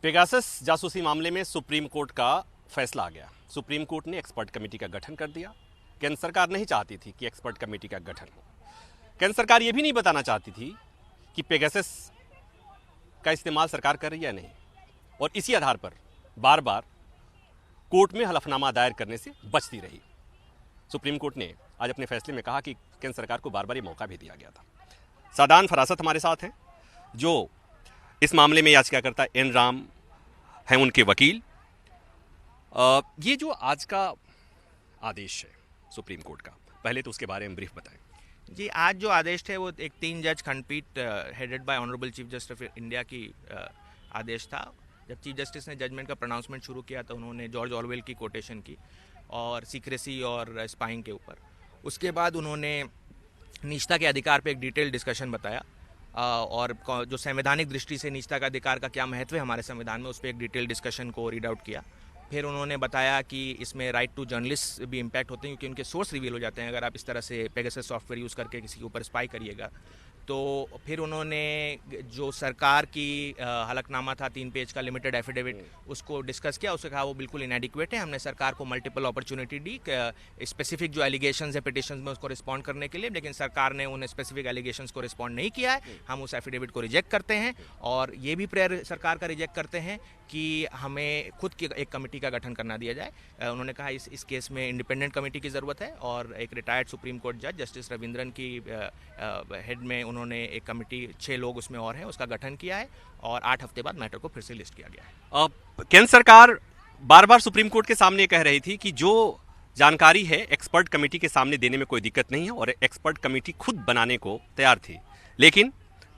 Pegasus जासूसी मामले में सुप्रीम कोर्ट का फैसला आ गया। सुप्रीम कोर्ट ने एक्सपर्ट कमेटी का गठन कर दिया। केंद्र सरकार नहीं चाहती थी कि एक्सपर्ट कमेटी का गठन हो। केंद्र सरकार यह भी नहीं बताना चाहती थी कि पेगासस का इस्तेमाल सरकार कर रही है या नहीं, और इसी आधार पर बार बार कोर्ट में हलफनामा दायर करने से बचती रही। सुप्रीम कोर्ट ने आज अपने फैसले में कहा कि केंद्र सरकार को बार बार ये मौका भी दिया गया था। सादान फरासत हमारे साथ हैं, जो इस मामले में याचिकाकर्ता एन राम हैं, उनके वकील। ये जो आज का आदेश है सुप्रीम कोर्ट का, पहले तो उसके बारे में ब्रीफ बताएं। जी, आज जो आदेश थे वो एक 3 जज खंडपीठ headed by honourable chief justice of India की आदेश था। जब चीफ जस्टिस ने जजमेंट का प्रोनाउंसमेंट शुरू किया तो उन्होंने जॉर्ज ऑरवेल की कोटेशन की और सीक्रेसी और स्पाइंग के ऊपर। उसके बाद उन्होंने निजता के अधिकार पे एक डिटेल डिस्कशन बताया और जो संवैधानिक दृष्टि से निजता का अधिकार का क्या महत्व है हमारे संविधान में, उस पर एक डिटेल डिस्कशन को रीड आउट किया। फिर उन्होंने बताया कि इसमें राइट टू जर्नलिस्ट भी इम्पैक्ट होते हैं क्योंकि उनके सोर्स रिवील हो जाते हैं अगर आप इस तरह से पेगासस सॉफ्टवेयर यूज़ करके किसी के ऊपर स्पाई करिएगा। तो फिर उन्होंने जो सरकार की हलफनामा था 3 पेज का लिमिटेड एफिडेविट, उसको डिस्कस किया। उससे कहा वो बिल्कुल इनएडिक्वेट है। हमने सरकार को मल्टीपल अपॉर्चुनिटी दी स्पेसिफिक जो एलिगेशंस है पिटिशंस में उसको रिस्पॉन्ड करने के लिए, लेकिन सरकार ने उन स्पेसिफिक एलिगेशंस को रिस्पॉन्ड नहीं किया है। हम उस एफिडेविट को रिजेक्ट करते हैं और ये भी प्रेयर सरकार का रिजेक्ट करते हैं कि हमें खुद की एक कमेटी का गठन करना दिया जाए। उन्होंने कहा इस केस में इंडिपेंडेंट कमेटी की ज़रूरत है और एक रिटायर्ड सुप्रीम कोर्ट जज जस्टिस रविंद्रन की हेड में उन्होंने एक कमेटी 6 लोग उसमें और हैं उसका गठन किया है और 8 हफ्ते बाद मैटर को फिर से लिस्ट किया गया है। केंद्र सरकार बार बार सुप्रीम कोर्ट के सामने कह रही थी कि जो जानकारी है एक्सपर्ट कमेटी के सामने देने में कोई दिक्कत नहीं है और एक्सपर्ट कमेटी खुद बनाने को तैयार थी, लेकिन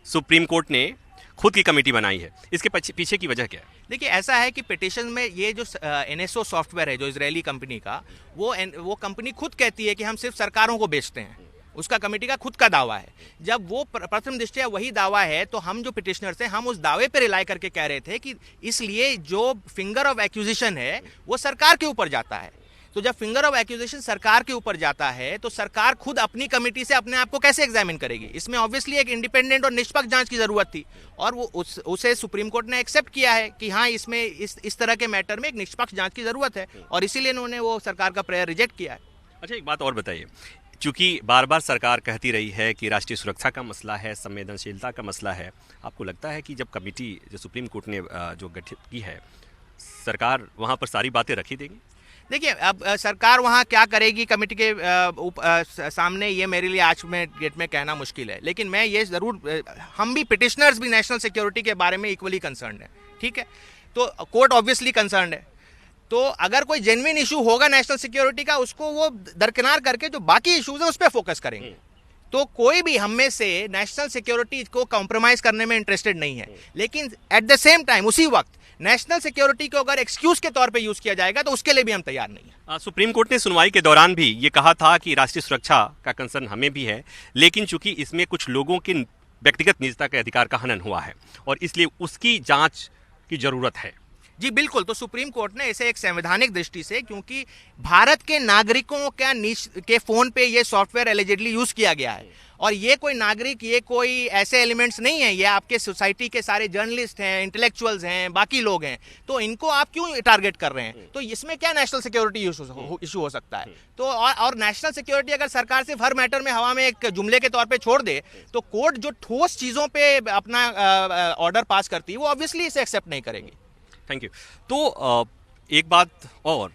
सुप्रीम कोर्ट ने खुद की कमेटी बनाई है। इसके पीछे की वजह क्या है? देखिए, ऐसा है कि पिटिशन में ये जो NSO सॉफ्टवेयर है जो इजरायली कंपनी का, वो कंपनी खुद कहती है कि हम सिर्फ सरकारों को बेचते हैं। उसका कमेटी का खुद का दावा है। जब वो प्रथम दृष्टया वही दावा है तो हम जो पिटिशनर्स हैं हम उस दावे पर रिलाई करके कह रहे थे कि इसलिए जो फिंगर ऑफ एक्यूजिशन है वो सरकार के ऊपर जाता है। तो जब फिंगर ऑफ एक्यूजिशन सरकार के ऊपर जाता है तो सरकार खुद अपनी कमेटी से अपने आप को कैसे एग्जामिन करेगी? इसमें ऑब्वियसली एक इंडिपेंडेंट और निष्पक्ष जांच की जरूरत थी और वो उसे सुप्रीम कोर्ट ने एक्सेप्ट किया है कि हाँ, इसमें इस तरह के मैटर में एक निष्पक्ष जांच की जरूरत है और इसीलिए उन्होंने वो सरकार का प्रेयर रिजेक्ट किया है। अच्छा, एक बात और बताइए, चूंकि बार बार सरकार कहती रही है कि राष्ट्रीय सुरक्षा का मसला है, संवेदनशीलता का मसला है, आपको लगता है कि जब कमेटी जो सुप्रीम कोर्ट ने जो गठित की है, सरकार वहाँ पर सारी बातें रखी देगी? देखिए, अब सरकार वहाँ क्या करेगी कमेटी के सामने, ये मेरे लिए आज में डेट में कहना मुश्किल है। लेकिन मैं ये ज़रूर, हम भी पिटिशनर्स भी नेशनल सिक्योरिटी के बारे में इक्वली कंसर्न है, ठीक है? तो कोर्ट ऑब्वियसली कंसर्न है। तो अगर कोई जेन्युइन इशू होगा नेशनल सिक्योरिटी का, उसको वो दरकिनार करके जो बाकी इशूज़ हैं उस पर फोकस करेंगे। तो कोई भी हम में से नेशनल सिक्योरिटी को कॉम्प्रोमाइज़ करने में इंटरेस्टेड नहीं है, लेकिन एट द सेम टाइम उसी वक्त नेशनल सिक्योरिटी को अगर एक्सक्यूज के तौर पे यूज किया जाएगा तो उसके लिए भी हम तैयार नहीं है। सुप्रीम कोर्ट ने सुनवाई के दौरान भी ये कहा था कि राष्ट्रीय सुरक्षा का कंसर्न हमें भी है, लेकिन चूंकि इसमें कुछ लोगों के व्यक्तिगत निजता के अधिकार का हनन हुआ है और इसलिए उसकी जांच की जरूरत है। जी बिल्कुल, तो सुप्रीम कोर्ट ने इसे एक संवैधानिक दृष्टि से, क्योंकि भारत के नागरिकों के फोन पे ये सॉफ्टवेयर एलिजिडली यूज किया गया है और ये कोई नागरिक, ये कोई ऐसे एलिमेंट्स नहीं है, ये आपके सोसाइटी के सारे जर्नलिस्ट हैं, इंटेलेक्चुअल्स हैं, बाकी लोग हैं, तो इनको आप क्यों टारगेट कर रहे हैं? तो इसमें क्या नेशनल सिक्योरिटी इशू हो सकता है? तो और नेशनल सिक्योरिटी अगर सरकार सिर्फ हर मैटर में हवा में एक जुमले के तौर पे छोड़ दे तो कोर्ट जो ठोस चीजों पे अपना ऑर्डर पास करती है वो ऑब्वियसली इसे एक्सेप्ट नहीं करेगी। Thank you. तो एक बात और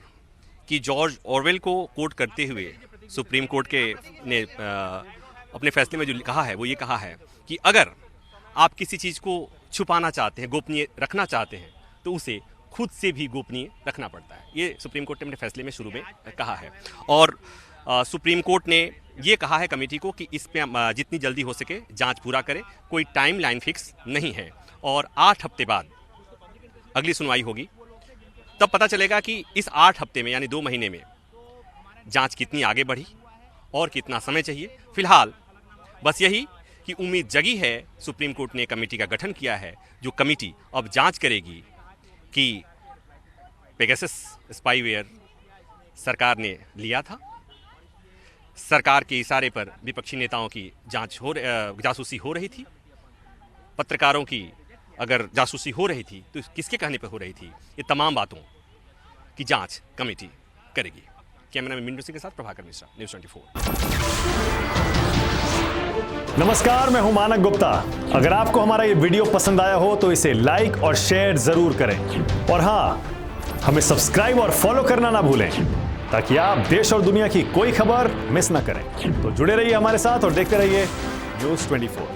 कि जॉर्ज ऑरवेल को कोट करते हुए सुप्रीम कोर्ट के ने अपने फैसले में जो कहा है वो ये कहा है कि अगर आप किसी चीज़ को छुपाना चाहते हैं, गोपनीय रखना चाहते हैं, तो उसे खुद से भी गोपनीय रखना पड़ता है। ये सुप्रीम कोर्ट ने अपने फैसले में शुरू में कहा है और सुप्रीम कोर्ट ने ये कहा है कमेटी को कि इस पे जितनी जल्दी हो सके जांच पूरा करे, कोई टाइम लाइन फिक्स नहीं है और 8 हफ्ते बाद अगली सुनवाई होगी। तब पता चलेगा कि इस 8 हफ्ते में यानी 2 महीने में जांच कितनी आगे बढ़ी और कितना समय चाहिए। फिलहाल बस यही कि उम्मीद जगी है, सुप्रीम कोर्ट ने कमेटी का गठन किया है जो कमेटी अब जांच करेगी कि पेगासस स्पाईवेयर सरकार ने लिया था। सरकार के इशारे पर विपक्षी नेताओं की जासूसी हो रही थी, पत्रकारों की अगर जासूसी हो रही थी तो किसके कहने पर हो रही थी, ये तमाम बातों की जांच कमेटी करेगी। कैमरामैन मिंटू सिंह के साथ प्रभाकर मिश्रा, न्यूज़ 24। नमस्कार, मैं हूं मानक गुप्ता। अगर आपको हमारा ये वीडियो पसंद आया हो तो इसे लाइक और शेयर जरूर करें, और हां, हमें सब्सक्राइब और फॉलो करना ना भूलें ताकि आप देश और दुनिया की कोई खबर मिस ना करें। तो जुड़े रहिए हमारे साथ और देखते रहिए न्यूज़ 24।